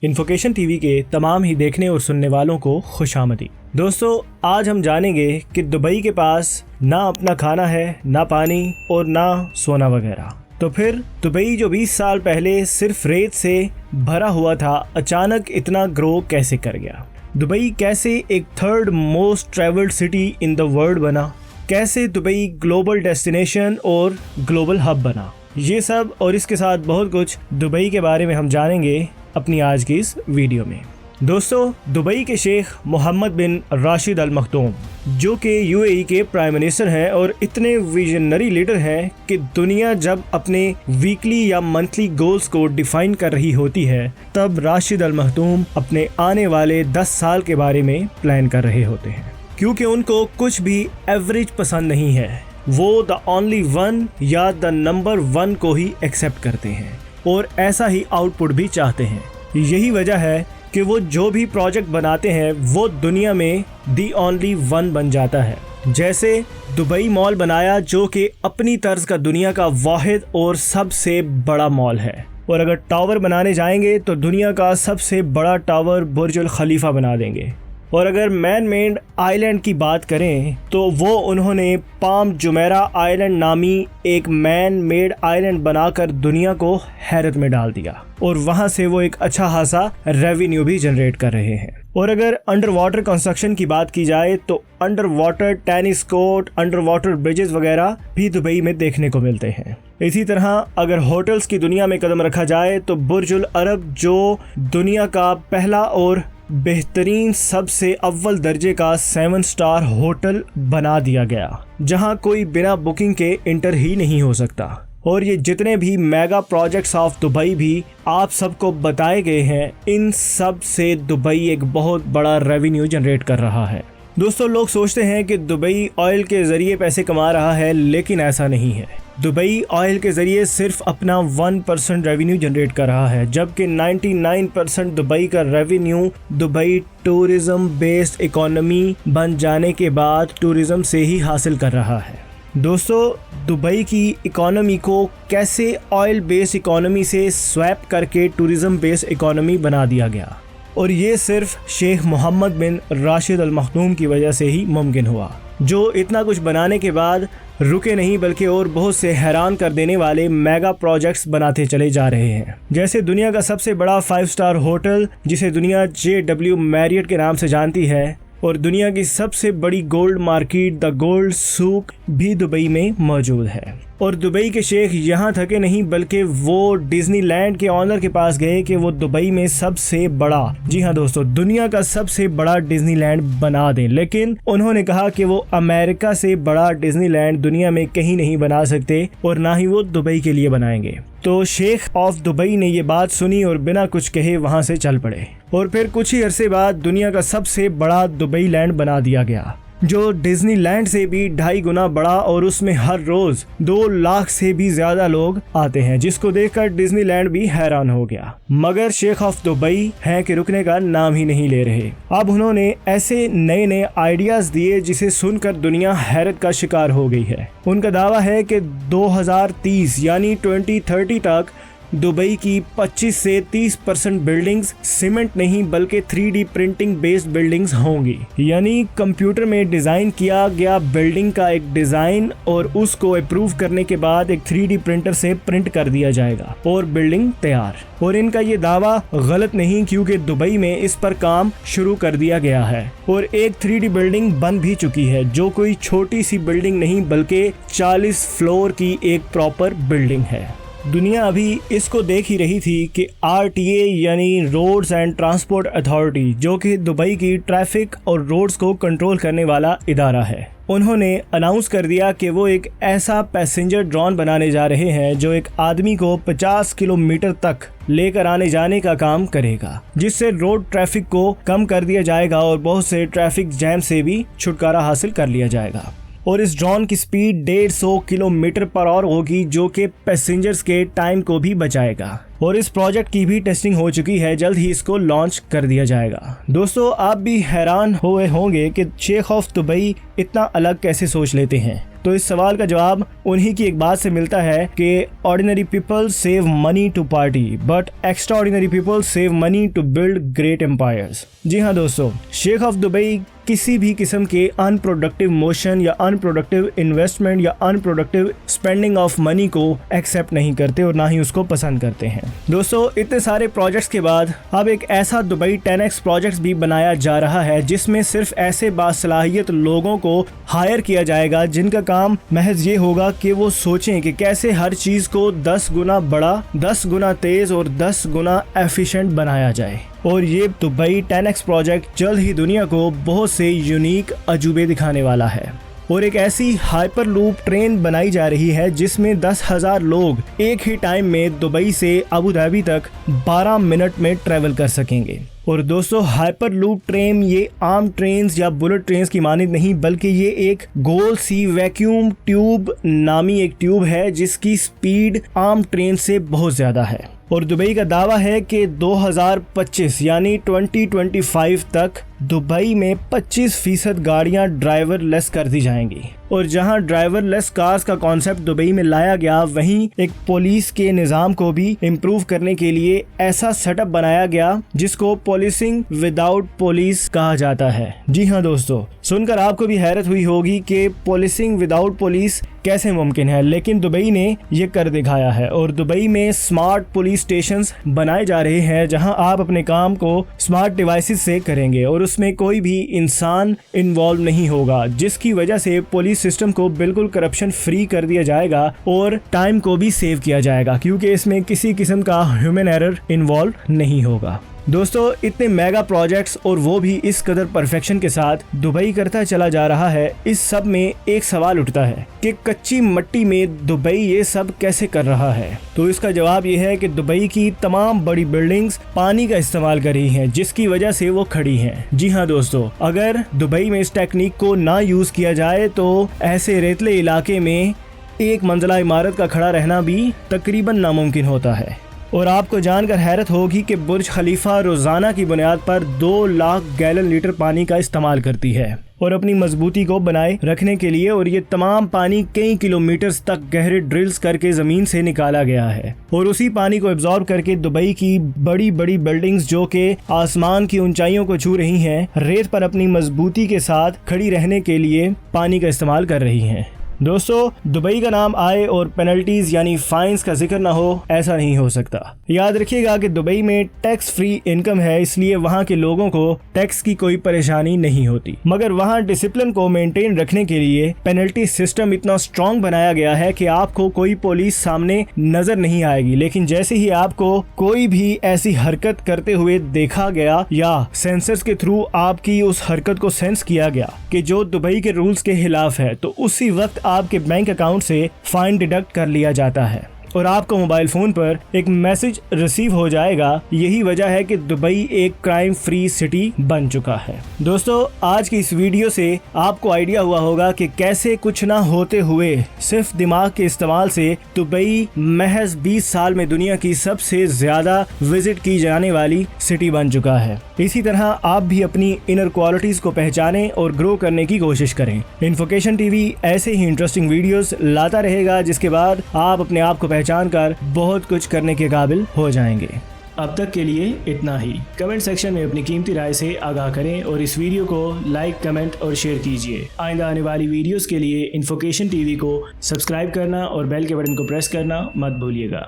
इन्फोकेशन TV के तमाम ही देखने और सुनने वालों को खुशामदी। दोस्तों, आज हम जानेंगे कि दुबई के पास ना अपना खाना है, ना पानी और ना सोना वगैरह। तो फिर दुबई जो 20 साल पहले सिर्फ रेत से भरा हुआ था, अचानक इतना ग्रो कैसे कर गया? दुबई कैसे एक third most travelled city in the world बना? कैसे दुबई ग्लोबल डेस्टिनेशन और ग्लोबल हब बना? ये सब और इसके साथ बहुत कुछ दुबई के बारे में हम जानेंगे अपनी आज की इस वीडियो में। दोस्तों, दुबई के शेख मोहम्मद बिन राशिद अल मखदूम, जो कि यूएई के प्राइम मिनिस्टर हैं और इतने विजनरी लीडर हैं कि दुनिया जब अपने वीकली या मंथली गोल्स को डिफाइन कर रही होती है, तब राशिद अल मखदूम अपने आने वाले 10 साल के बारे में प्लान कर रहे होते हैं। क्योंकि उनको कुछ भी एवरेज पसंद नहीं है, वो द ओनली वन या द नंबर 1 को ही एक्सेप्ट करते हैं और ऐसा ही आउटपुट भी चाहते हैं। यही वजह है कि वो जो भी प्रोजेक्ट बनाते हैं वो दुनिया में दी ओनली वन बन जाता है। जैसे दुबई मॉल बनाया, जो कि अपनी तर्ज का दुनिया का वाहिद और सबसे बड़ा मॉल है। और अगर टावर बनाने जाएंगे तो दुनिया का सबसे बड़ा टावर बुर्ज अल खलीफा बना देंगे। और अगर मैन मेड आइलैंड की बात करें तो वो उन्होंने पाम जुमेरा आइलैंड नामी एक मैन मेड आइलैंड बनाकर दुनिया को हैरत में डाल दिया और वहां से वो एक अच्छा खासा रेवेन्यू भी जनरेट कर रहे हैं। और अगर अंडर वाटर कंस्ट्रक्शन की बात की जाए तो under water tennis court, under water bridges वगैरह भी दुबई में देखने को मिलते हैं। इसी तरह अगर होटल्स की दुनिया में कदम रखा जाए तो बुर्ज अल अरब, जो दुनिया का पहला और बेहतरीन सबसे अव्वल दर्जे का 7 स्टार होटल बना दिया गया, जहां कोई बिना बुकिंग के इंटर ही नहीं हो सकता। और ये जितने भी मेगा प्रोजेक्ट्स ऑफ दुबई भी आप सबको बताए गए हैं, इन सब से दुबई एक बहुत बड़ा रेवेन्यू जनरेट कर रहा है। दोस्तों, लोग सोचते हैं कि दुबई ऑयल के ज़रिए पैसे कमा रहा है, लेकिन ऐसा नहीं है। दुबई ऑयल के ज़रिए सिर्फ अपना 1% रेवेन्यू जनरेट कर रहा है, जबकि 99% दुबई का revenue Dubai tourism based economy बन जाने के बाद टूरिज़्म से ही हासिल कर रहा है। दोस्तों, दुबई की इकोनॉमी को कैसे ऑयल बेस्ड इकोनॉमी से स्वैप करके टूरिज़्म बेस्ड इकोनॉमी बना दिया गया, और ये सिर्फ शेख मोहम्मद बिन राशिद अल मखदूम की वजह से ही मुमकिन हुआ, जो इतना कुछ बनाने के बाद रुके नहीं, बल्कि और बहुत से हैरान कर देने वाले मेगा प्रोजेक्ट्स बनाते चले जा रहे हैं। जैसे दुनिया का सबसे बड़ा 5 स्टार होटल, जिसे दुनिया JW मैरियट के नाम से जानती है, और दुनिया की सबसे बड़ी गोल्ड मार्केट द गोल्ड सूक भी दुबई में मौजूद है। और दुबई के शेख यहाँ थके नहीं, बल्कि वो डिज्नीलैंड के ऑनर के पास गए कि वो दुबई में सबसे बड़ा, जी हाँ दोस्तों, दुनिया का सबसे बड़ा डिज्नीलैंड बना दें। लेकिन उन्होंने कहा कि वो अमेरिका से बड़ा डिज्नीलैंड दुनिया में कहीं नहीं बना सकते और ना ही वो दुबई के लिए बनाएंगे। तो शेख ऑफ दुबई ने ये बात सुनी और बिना कुछ कहे वहां से चल पड़े। और फिर कुछ ही अरसे बाद दुनिया का सबसे बड़ा दुबई लैंड बना दिया गया, जो डिज्नीलैंड से भी 2.5 गुना बड़ा, और उसमें हर रोज 2 लाख से भी ज्यादा लोग आते हैं, जिसको देखकर डिज्नीलैंड भी हैरान हो गया। मगर शेख ऑफ दुबई हैं कि रुकने का नाम ही नहीं ले रहे। अब उन्होंने ऐसे नए नए आइडियाज दिए जिसे सुनकर दुनिया हैरत का शिकार हो गई है। उनका दावा है कि 2030 यानी 2030 तक दुबई की 25 से 30% बिल्डिंग्स सीमेंट नहीं बल्कि 3D प्रिंटिंग बेस्ड बिल्डिंग्स होंगी। यानी कंप्यूटर में डिज़ाइन किया गया बिल्डिंग का एक डिज़ाइन और उसको अप्रूव करने के बाद एक 3D प्रिंटर से प्रिंट कर दिया जाएगा और बिल्डिंग तैयार। और इनका ये दावा गलत नहीं, क्योंकि दुबई में इस पर काम शुरू कर दिया गया है और एक 3D बिल्डिंग बन भी चुकी है, जो कोई छोटी सी बिल्डिंग नहीं बल्कि 40 फ्लोर की एक प्रॉपर बिल्डिंग है। दुनिया अभी इसको देख ही रही थी कि RTA यानी रोड्स एंड ट्रांसपोर्ट अथॉरिटी, जो कि दुबई की ट्रैफिक और रोड्स को कंट्रोल करने वाला इदारा है, उन्होंने अनाउंस कर दिया कि वो एक ऐसा पैसेंजर ड्रोन बनाने जा रहे हैं जो एक आदमी को 50 किलोमीटर तक लेकर आने जाने का काम करेगा, जिससे रोड ट्रैफिक को कम कर दिया जाएगा और बहुत से ट्रैफिक जैम से भी छुटकारा हासिल कर लिया जाएगा। और इस ड्रोन की स्पीड 150 किलोमीटर पर आवर होगी, जो कि पैसेंजर्स के टाइम को भी बचाएगा। और इस प्रोजेक्ट की भी टेस्टिंग हो चुकी है, जल्द ही इसको लॉन्च कर दिया जाएगा। दोस्तों, आप भी हैरान हुए होंगे कि शेख ऑफ दुबई इतना अलग कैसे सोच लेते हैं। तो इस सवाल का जवाब उन्हीं की एक बात से मिलता है कि ordinary people save money to party but extraordinary people save money to build great empires. जी हाँ दोस्तों, शेख ऑफ दुबई किसी भी किस्म के अनप्रोडक्टिव मोशन या अनप्रोडक्टिव इन्वेस्टमेंट या अनप्रोडक्टिव स्पेंडिंग ऑफ मनी को एक्सेप्ट नहीं करते और ना ही उसको पसंद करते हैं। दोस्तों, इतने सारे प्रोजेक्ट्स के बाद अब एक ऐसा दुबई 10x प्रोजेक्ट भी बनाया जा रहा है जिसमें सिर्फ ऐसे बासलाहियत लोगों को हायर किया जाएगा जिनका काम महज ये होगा कि वो सोचें कि कैसे हर चीज को 10 गुना बड़ा, 10 गुना तेज और 10 गुना एफिशिएंट बनाया जाए। और ये दुबई 10x प्रोजेक्ट जल्द ही दुनिया को बहुत से यूनिक अजूबे दिखाने वाला है और एक ऐसी हाइपर लूप ट्रेन बनाई जा रही है जिसमें 10,000 लोग एक ही टाइम में दुबई से अबू धाबी तक 12 मिनट में ट्रेवल कर सकेंगे। और दोस्तों, हाइपर लूप ट्रेन ये आम ट्रेन्स या बुलेट ट्रेन्स की मानिंद नहीं, बल्कि ये एक गोल सी वैक्यूम ट्यूब नामी एक ट्यूब है जिसकी स्पीड आम ट्रेन से बहुत ज्यादा है। और दुबई का दावा है कि 2025 यानी 2025 तक दुबई में 25% गाड़ियां ड्राइवर लेस कर दी जाएंगी। और जहां ड्राइवर लेस कार्स का कॉन्सेप्ट दुबई में लाया गया, वहीं एक पुलिस के निज़ाम को भी इम्प्रूव करने के लिए ऐसा सेटअप बनाया गया जिसको पुलिसिंग विदाउट पुलिस कहा जाता है। जी हाँ दोस्तों, सुनकर आपको भी हैरत हुई होगी कि पुलिसिंग विदाउट पुलिस कैसे मुमकिन है, लेकिन दुबई ने ये कर दिखाया है। और दुबई में स्मार्ट पुलिस स्टेशंस बनाए जा रहे हैं जहां आप अपने काम को स्मार्ट डिवाइसेस से करेंगे और उसमें कोई भी इंसान इन्वॉल्व नहीं होगा, जिसकी वजह से पुलिस सिस्टम को बिल्कुल करप्शन फ्री कर दिया जाएगा और टाइम को भी सेव किया जाएगा क्योंकि इसमें किसी किस्म का ह्यूमन एरर इन्वॉल्व नहीं होगा। दोस्तों, इतने मेगा प्रोजेक्ट्स और वो भी इस कदर परफेक्शन के साथ दुबई करता चला जा रहा है। इस सब में एक सवाल उठता है कि कच्ची मिट्टी में दुबई ये सब कैसे कर रहा है। तो इसका जवाब ये है कि दुबई की तमाम बड़ी बिल्डिंग्स पानी का इस्तेमाल कर रही हैं, जिसकी वजह से वो खड़ी हैं। जी हाँ दोस्तों, अगर दुबई में इस टेक्निक को ना यूज किया जाए तो ऐसे रेतले इलाके में एक मंजिला इमारत का खड़ा रहना भी तकरीबन नामुमकिन होता है। और आपको जानकर हैरत होगी कि बुर्ज खलीफा रोजाना की बुनियाद पर 2 लाख गैलन लीटर पानी का इस्तेमाल करती है और अपनी मजबूती को बनाए रखने के लिए। और ये तमाम पानी कई किलोमीटर तक गहरे ड्रिल्स करके जमीन से निकाला गया है और उसी पानी को एब्जॉर्ब करके दुबई की बड़ी बड़ी बिल्डिंग्स जो कि आसमान की ऊंचाइयों को छू रही हैं, रेत पर अपनी मजबूती के साथ खड़ी रहने के लिए पानी का इस्तेमाल कर रही हैं। दोस्तों, दुबई का नाम आए और पेनल्टीज यानी फाइन्स का जिक्र ना हो, ऐसा नहीं हो सकता। याद रखिएगा कि दुबई में टैक्स फ्री इनकम है, इसलिए वहाँ के लोगों को टैक्स की कोई परेशानी नहीं होती। मगर वहाँ डिसिप्लिन को मेंटेन रखने के लिए पेनल्टी सिस्टम इतना स्ट्रॉन्ग बनाया गया है कि आपको कोई पुलिस सामने नजर नहीं आएगी, लेकिन जैसे ही आपको कोई भी ऐसी हरकत करते हुए देखा गया या सेंसर्स के थ्रू आपकी उस हरकत को सेंस किया गया कि जो दुबई के रूल्स के खिलाफ है, तो उसी वक्त आपके बैंक अकाउंट से फाइन डिडक्ट कर लिया जाता है और आपको मोबाइल फोन पर एक मैसेज रिसीव हो जाएगा। यही वजह है कि दुबई एक क्राइम फ्री सिटी बन चुका है। दोस्तों, आज की इस वीडियो से आपको आइडिया हुआ होगा कि कैसे कुछ ना होते हुए सिर्फ दिमाग के इस्तेमाल से दुबई महज 20 साल में दुनिया की सबसे ज्यादा विजिट की जाने वाली सिटी बन चुका है। इसी तरह आप भी अपनी इनर क्वालिटीज को पहचानें और ग्रो करने की कोशिश करें। इन्फोकेशन टीवी ऐसे ही इंटरेस्टिंग वीडियोस लाता रहेगा जिसके बाद आप अपने आप को पहचान कर बहुत कुछ करने के काबिल हो जाएंगे। अब तक के लिए इतना ही। कमेंट सेक्शन में अपनी कीमती राय से आगाह करें और इस वीडियो को लाइक, कमेंट और शेयर कीजिए। आइंदा आने वाली वीडियोस के लिए इन्फोकेशन टीवी को सब्सक्राइब करना और बेल के बटन को प्रेस करना मत भूलिएगा।